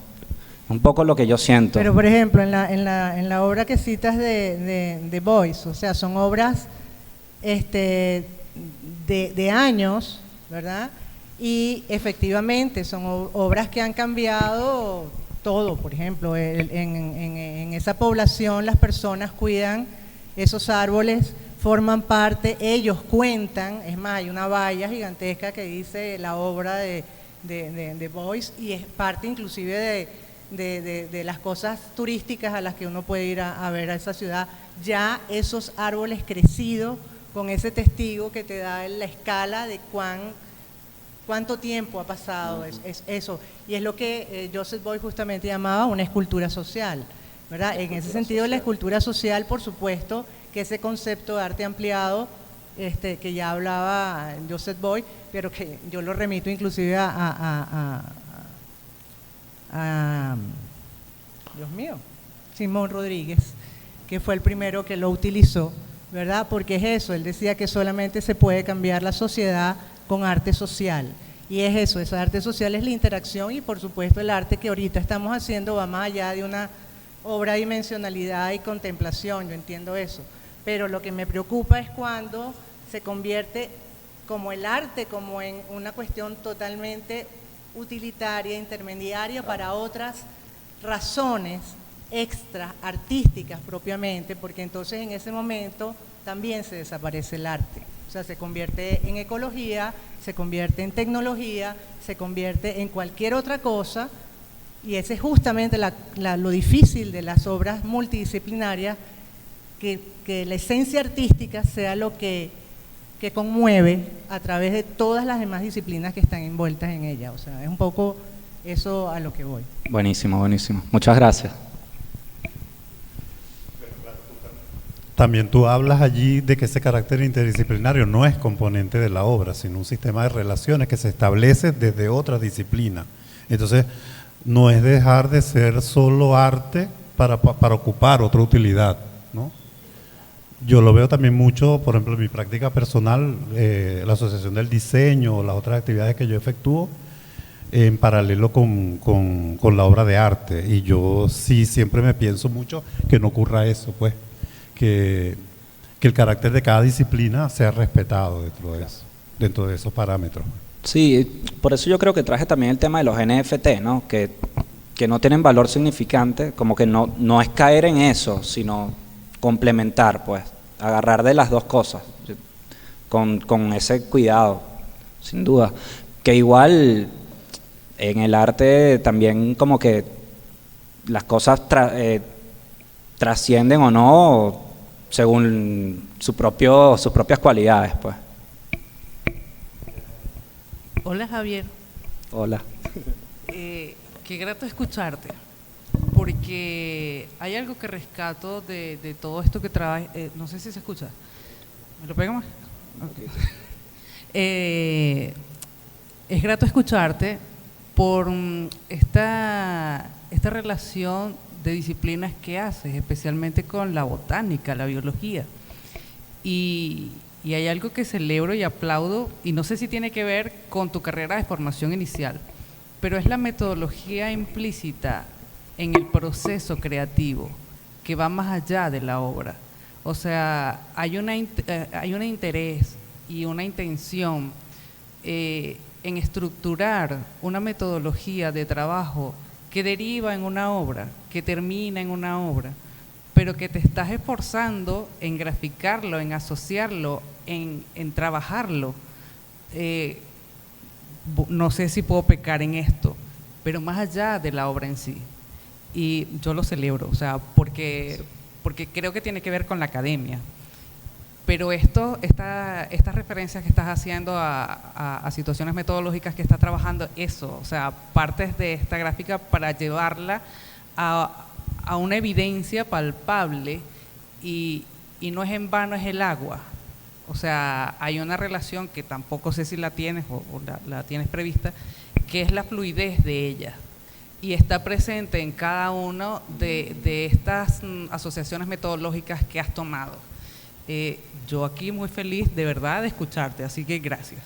B: un poco lo que yo siento.
C: Pero por ejemplo, en la obra que citas de Boyce, o sea, son obras de años, ¿verdad? Y efectivamente son obras que han cambiado todo. Por ejemplo, en esa población las personas cuidan esos árboles, forman parte, ellos cuentan, es más, hay una valla gigantesca que dice la obra de Boyce y es parte inclusive de las cosas turísticas a las que uno puede ir a ver a esa ciudad. Ya esos árboles crecidos con ese testigo que te da la escala de cuánto tiempo ha pasado, es eso. Y es lo que Joseph Beuys justamente llamaba una escultura social, ¿verdad? En ese sentido, la escultura social, por supuesto, que ese concepto de arte ampliado, que ya hablaba Joseph Beuys, pero que yo lo remito inclusive a Dios mío, Simón Rodríguez, que fue el primero que lo utilizó, ¿verdad? Porque es eso, él decía que solamente se puede cambiar la sociedad con arte social. Y es eso, ese arte social es la interacción y por supuesto el arte que ahorita estamos haciendo va más allá de una obra de dimensionalidad y contemplación, yo entiendo eso. Pero lo que me preocupa es cuando se convierte como el arte, como en una cuestión totalmente utilitaria, intermediaria para otras razones extra artísticas propiamente, porque entonces en ese momento también se desaparece el arte. O sea, se convierte en ecología, se convierte en tecnología, se convierte en cualquier otra cosa, y ese es justamente lo difícil de las obras multidisciplinarias, que la esencia artística sea lo que conmueve a través de todas las demás disciplinas que están envueltas en ella. O sea, es un poco eso a lo que voy.
B: Buenísimo, buenísimo. Muchas gracias.
D: También tú hablas allí de que ese carácter interdisciplinario no es componente de la obra, sino un sistema de relaciones que se establece desde otra disciplina. Entonces, no es dejar de ser solo arte para ocupar otra utilidad, ¿no? Yo lo veo también mucho, por ejemplo, en mi práctica personal, la asociación del diseño o las otras actividades que yo efectúo en paralelo con la obra de arte. Y yo sí siempre me pienso mucho que no ocurra eso, pues. Que el carácter de cada disciplina sea respetado dentro de eso. dentro de esos parámetros.
B: Sí, por eso yo creo que traje también el tema de los NFT, ¿no? Que no tienen valor significante, como que no es caer en eso, sino complementar, pues, agarrar de las dos cosas, con ese cuidado, sin duda. Que igual en el arte también como que las cosas trascienden o no según sus propias cualidades, pues.
E: Hola Javier,
B: Hola.
E: qué grato escucharte, porque hay algo que rescato de todo esto que trabajas, no sé si se escucha, ¿me lo pega más? Okay. Es grato escucharte por esta relación de disciplinas que haces, especialmente con la botánica, la biología. Y hay algo que celebro y aplaudo, y no sé si tiene que ver con tu carrera de formación inicial, pero es la metodología implícita en el proceso creativo, que va más allá de la obra. O sea, hay un interés y una intención en estructurar una metodología de trabajo que deriva en una obra, que termina en una obra, pero que te estás esforzando en graficarlo, en asociarlo, en trabajarlo. No sé si puedo pecar en esto, pero más allá de la obra en sí. Y yo lo celebro, o sea, porque creo que tiene que ver con la academia. Pero estas referencias que estás haciendo a situaciones metodológicas que estás trabajando, eso, o sea, partes de esta gráfica para llevarla a una evidencia palpable y no es en vano, es el agua. O sea, hay una relación que tampoco sé si la tienes o la tienes prevista, que es la fluidez de ella. Y está presente en cada una de estas asociaciones metodológicas que has tomado. Yo aquí muy feliz de verdad de escucharte, así que gracias.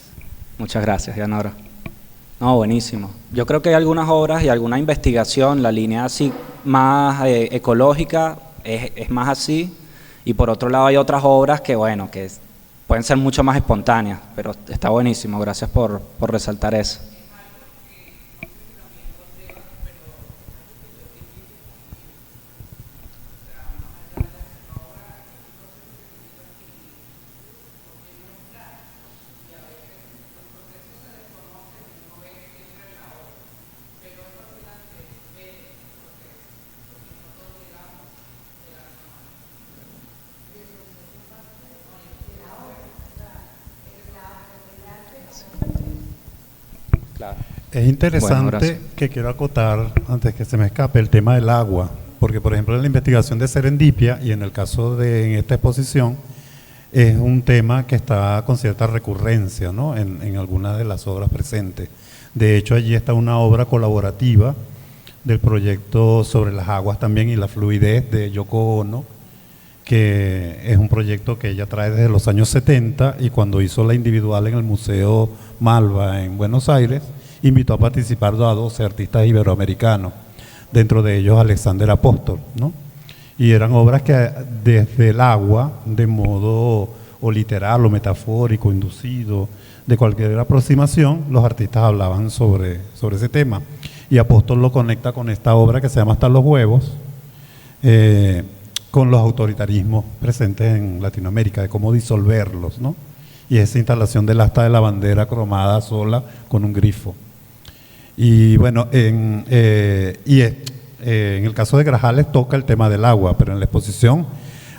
B: Muchas gracias, Yanora. No, buenísimo. Yo creo que hay algunas obras y alguna investigación, la línea así más ecológica es más así, y por otro lado hay otras obras que, bueno, que pueden ser mucho más espontáneas, pero está buenísimo. Gracias por resaltar eso. Claro.
D: Es interesante
B: Bueno,
D: que quiero acotar, antes que se me escape, el tema del agua, porque por ejemplo en la investigación de Serendipia y en el caso en esta exposición, es un tema que está con cierta recurrencia, ¿no? en algunas de las obras presentes. De hecho, allí está una obra colaborativa del proyecto sobre las aguas también y la fluidez de Yoko Ono, que es un proyecto que ella trae desde los años 70, y cuando hizo la individual en el Museo Malva en Buenos Aires, invitó a participar a 12 artistas iberoamericanos, dentro de ellos Alexander Apóstol, ¿no? Y eran obras que desde el agua, de modo o literal o metafórico, inducido, de cualquier aproximación, los artistas hablaban sobre ese tema. Y Apóstol lo conecta con esta obra que se llama Hasta los huevos, con los autoritarismos presentes en Latinoamérica, de cómo disolverlos, ¿no? Y esa instalación del asta de la bandera cromada sola con un grifo. Y bueno, en el caso de Grajales toca el tema del agua, pero en la exposición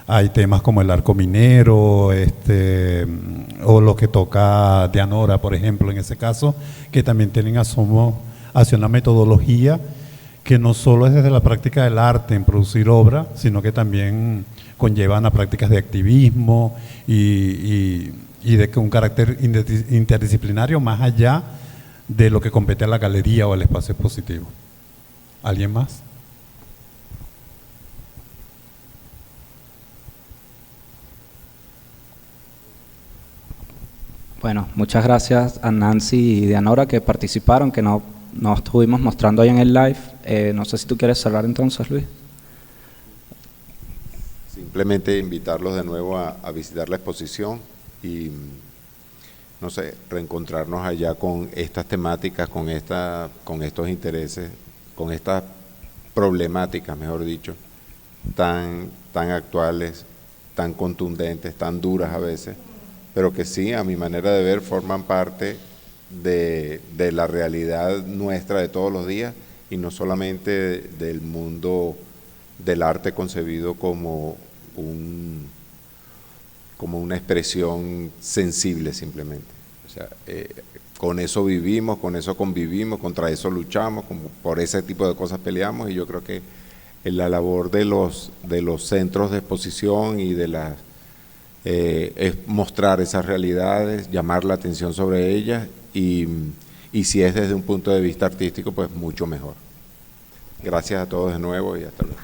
D: hay temas como el arco minero, o lo que toca Dianora, por ejemplo, en ese caso, que también tienen asomo hacia una metodología que no solo es desde la práctica del arte en producir obra, sino que también conllevan a prácticas de activismo y de un carácter interdisciplinario más allá de lo que compete a la galería o al espacio expositivo. ¿Alguien más?
B: Bueno, muchas gracias a Nancy y Dianora que participaron, que no estuvimos mostrando ahí en el live. No sé si tú quieres cerrar entonces, Luis.
A: Simplemente invitarlos de nuevo a visitar la exposición y no sé, reencontrarnos allá con estas temáticas, con estos intereses, con estas problemáticas, mejor dicho, tan actuales, tan contundentes, tan duras a veces, pero que sí, a mi manera de ver, forman parte de la realidad nuestra de todos los días y no solamente del mundo del arte concebido como una expresión sensible simplemente. O sea, con eso vivimos, con eso convivimos, contra eso luchamos, por ese tipo de cosas peleamos, y yo creo que la labor de los centros de exposición y de es mostrar esas realidades, llamar la atención sobre ellas, y si es desde un punto de vista artístico, pues mucho mejor. Gracias a todos de nuevo y hasta luego.